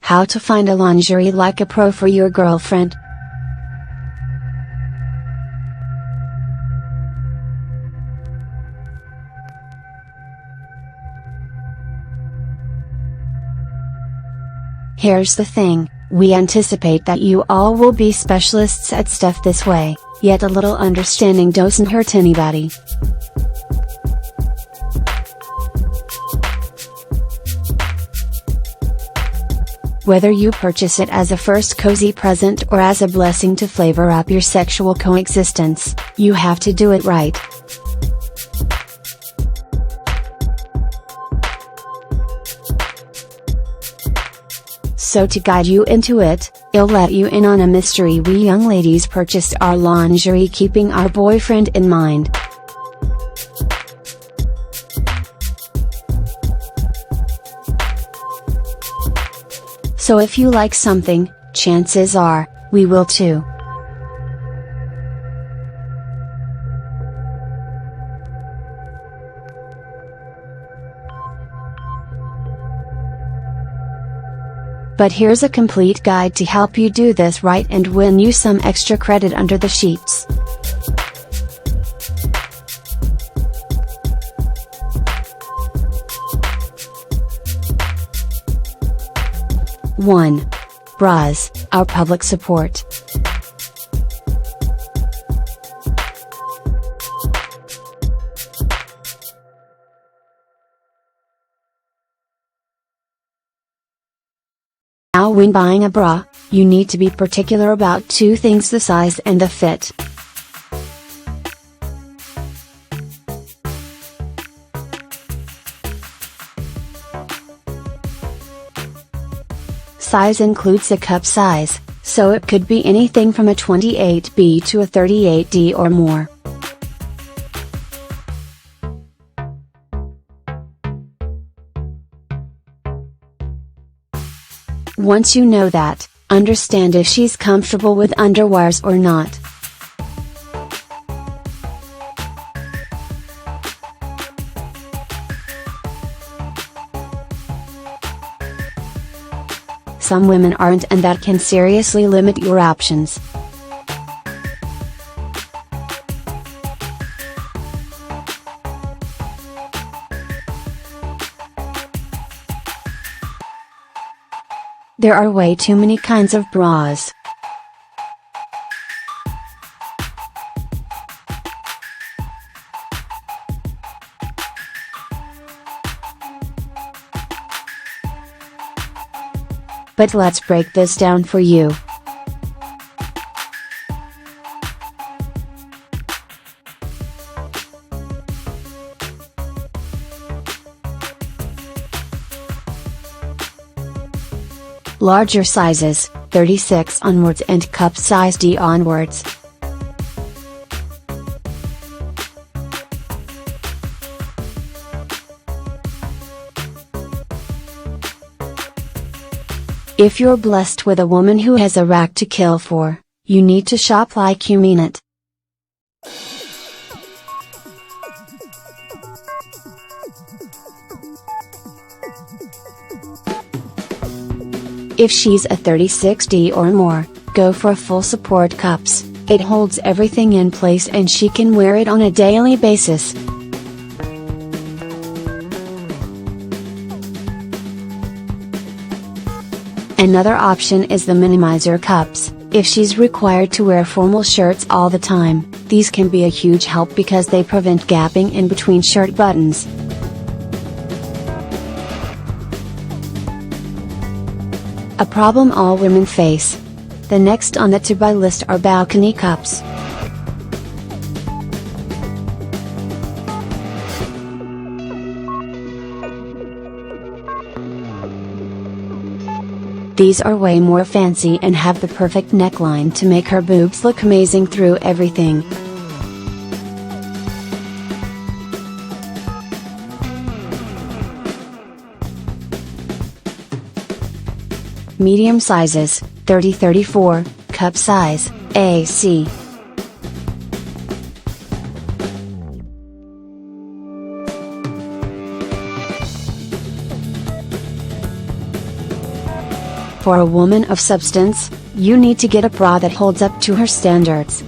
How to find a lingerie like a pro for your girlfriend. Here's the thing, we anticipate that you all will be specialists at stuff this way, yet a little understanding doesn't hurt anybody. Whether you purchase it as a first cozy present or as a blessing to flavor up your sexual coexistence, you have to do it right. So to guide you into it, I'll let you in on a mystery. We young ladies purchased our lingerie keeping our boyfriend in mind. So if you like something, chances are, we will too. But here's a complete guide to help you do this right and win you some extra credit under the sheets. One. Bras, our public support. Now when buying a bra, you need to be particular about two things: the size and the fit. Size includes a cup size, so it could be anything from a 28B to a 38D or more. Once you know that, understand if she's comfortable with underwears or not. Some women aren't, and that can seriously limit your options. There are way too many kinds of bras. But let's break this down for you. Larger sizes, 36 onwards and cup size D onwards. If you're blessed with a woman who has a rack to kill for, you need to shop like you mean it. If she's a 36D or more, go for full support cups. It holds everything in place and she can wear it on a daily basis. Another option is the minimizer cups. If she's required to wear formal shirts all the time, these can be a huge help because they prevent gapping in between shirt buttons. A problem all women face. The next on the to-buy list are balcony cups. These are way more fancy and have the perfect neckline to make her boobs look amazing through everything. Medium sizes, 30-34, cup size, AC. For a woman of substance, you need to get a bra that holds up to her standards.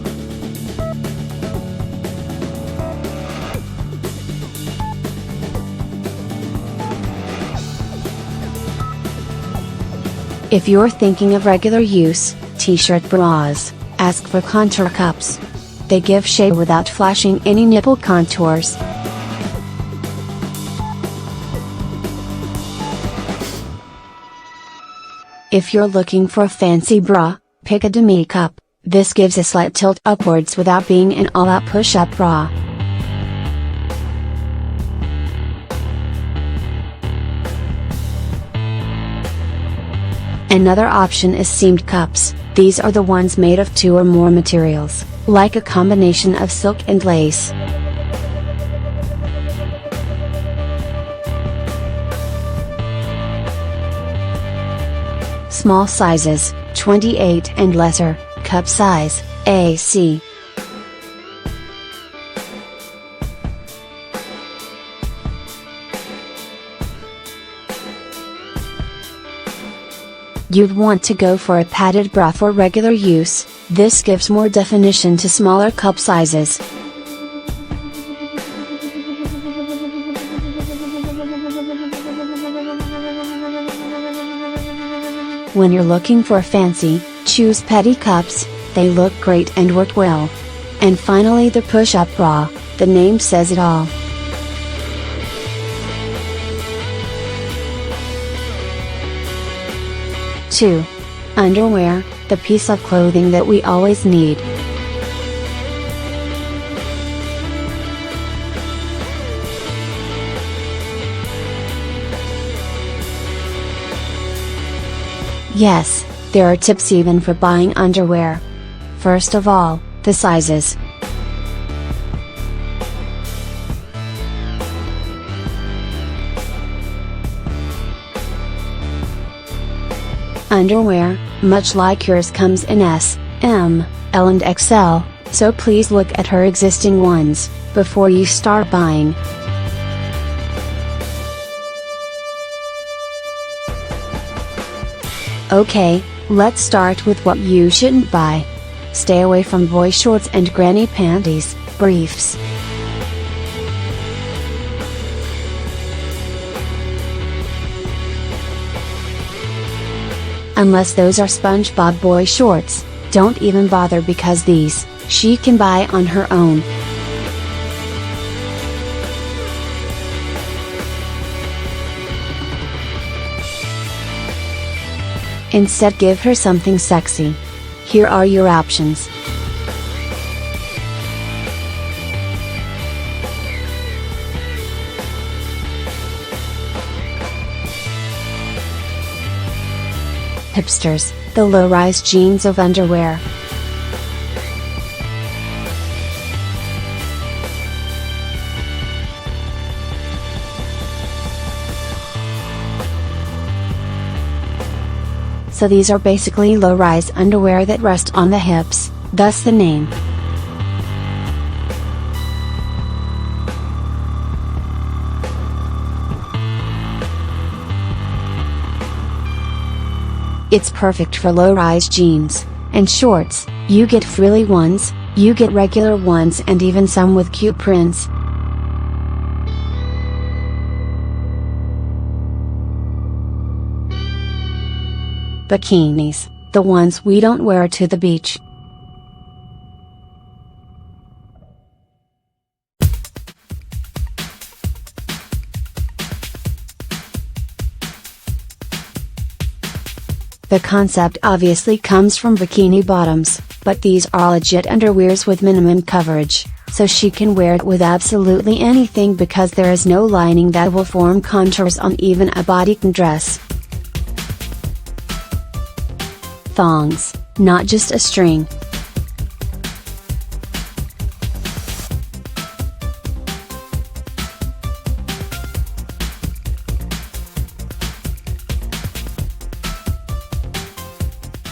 If you're thinking of regular use, t-shirt bras, ask for contour cups. They give shape without flashing any nipple contours. If you're looking for a fancy bra, pick a demi cup. This gives a slight tilt upwards without being an all-out push-up bra. Another option is seamed cups. These are the ones made of 2 or more materials, like a combination of silk and lace. Small sizes, 28 and lesser, cup size, AC. You'd want to go for a padded bra for regular use. This gives more definition to smaller cup sizes. When you're looking for a fancy, choose petty cups. They look great and work well. And finally, the push-up bra. The name says it all. Two. Underwear, the piece of clothing that we always need. Yes, there are tips even for buying underwear. First of all, the sizes. Underwear, much like yours, comes in S, M, L and XL, so please look at her existing ones, before you start buying. Okay, let's start with what you shouldn't buy. Stay away from boy shorts and granny panties, briefs. Unless those are SpongeBob boy shorts, don't even bother because these, she can buy on her own. Instead, give her something sexy. Here are your options. Hipsters, the low-rise jeans of underwear. So these are basically low-rise underwear that rest on the hips, thus the name. It's perfect for low-rise jeans and shorts. You get frilly ones, you get regular ones, and even some with cute prints. Bikinis, the ones we don't wear to the beach. The concept obviously comes from bikini bottoms, but these are legit underwears with minimum coverage, so she can wear it with absolutely anything because there is no lining that will form contours on even a bodycon dress. Thongs, not just a string.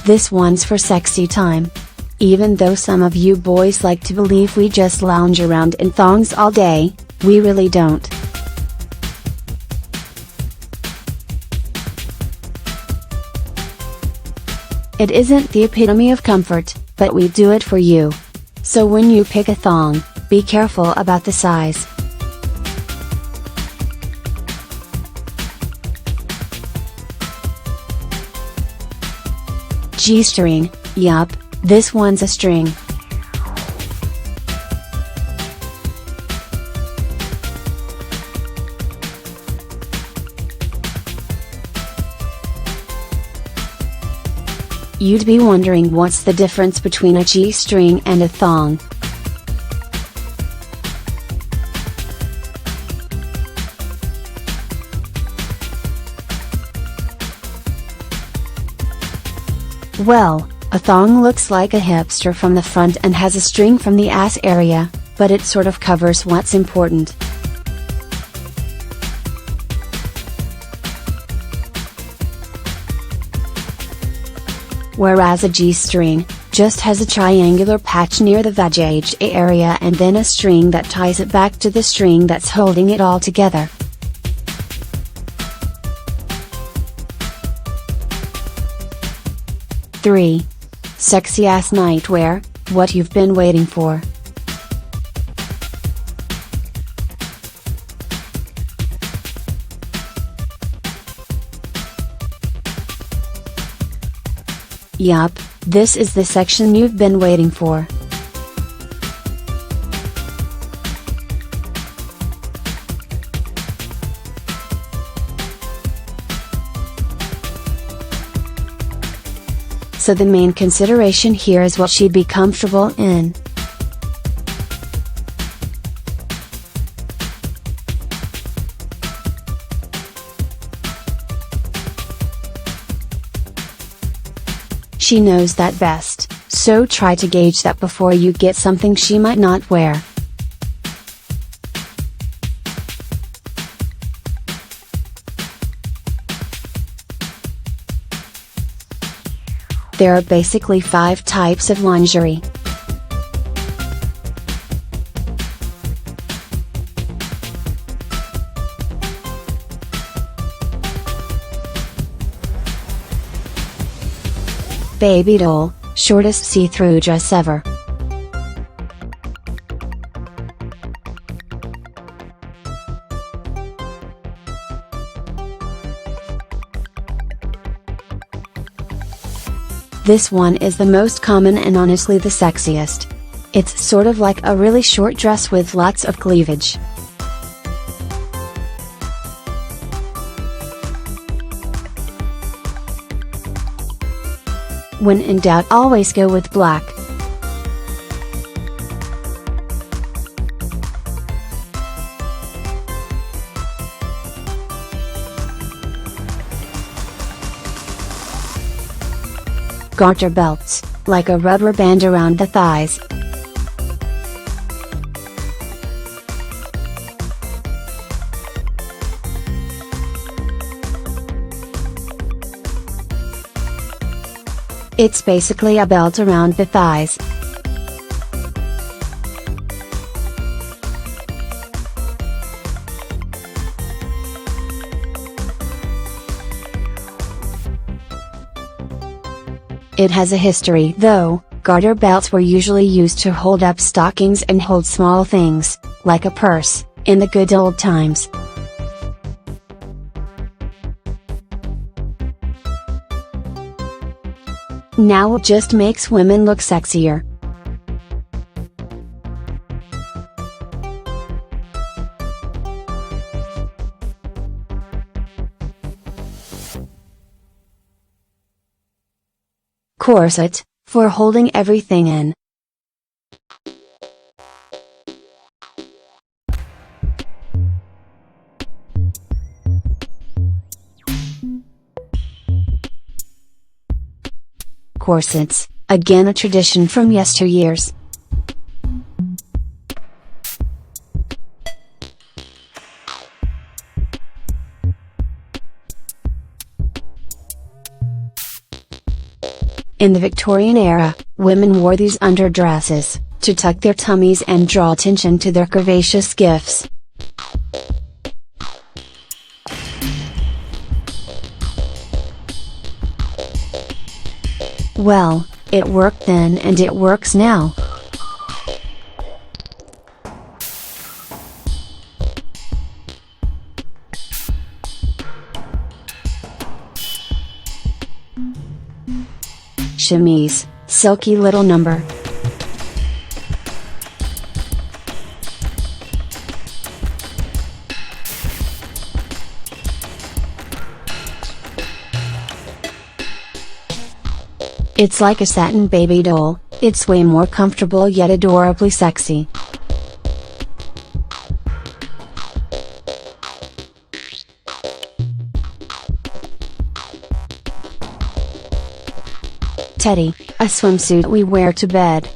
This one's for sexy time. Even though some of you boys like to believe we just lounge around in thongs all day, we really don't. It isn't the epitome of comfort, but we do it for you. So when you pick a thong, be careful about the size. G-string, yup, this one's a string. You'd be wondering what's the difference between a G-string and a thong. Well, a thong looks like a hipster from the front and has a string from the ass area, but it sort of covers what's important. Whereas a G-string just has a triangular patch near the vajayjay area and then a string that ties it back to the string that's holding it all together. Three. Sexy ass nightwear, what you've been waiting for. Yup, this is the section you've been waiting for. So the main consideration here is what she'd be comfortable in. She knows that best, so try to gauge that before you get something she might not wear. There are basically 5 types of lingerie. Baby doll, shortest see-through dress ever. This one is the most common and honestly the sexiest. It's sort of like a really short dress with lots of cleavage. When in doubt, always go with black. Garter belts, like a rubber band around the thighs. It's basically a belt around the thighs. It has a history though. Garter belts were usually used to hold up stockings and hold small things, like a purse, in the good old times. Now it just makes women look sexier. Corset, for holding everything in. Corsets, again a tradition from yesteryears. In the Victorian era, women wore these underdresses, to tuck their tummies and draw attention to their curvaceous gifts. Well, it worked then and it works now. Chemise, silky little number. It's like a satin baby doll, it's way more comfortable yet adorably sexy. Teddy, a swimsuit we wear to bed.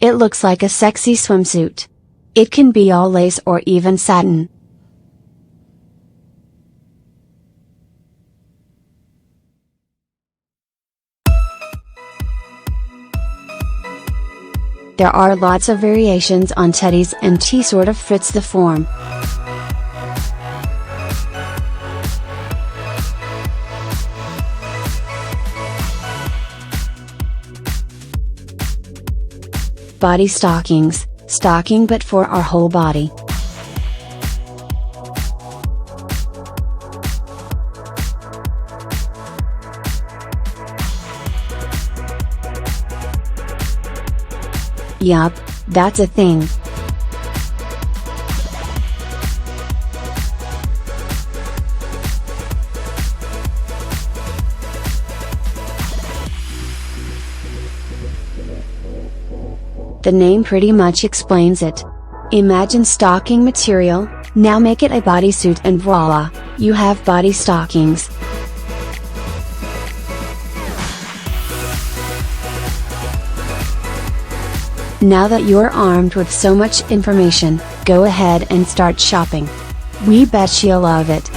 It looks like a sexy swimsuit. It can be all lace or even satin. There are lots of variations on teddies and T sort of fits the form. Body stockings, stocking but for our whole body. Yup, that's a thing. The name pretty much explains it. Imagine stocking material, now make it a bodysuit and voila, you have body stockings. Now that you're armed with so much information, go ahead and start shopping. We bet you'll love it.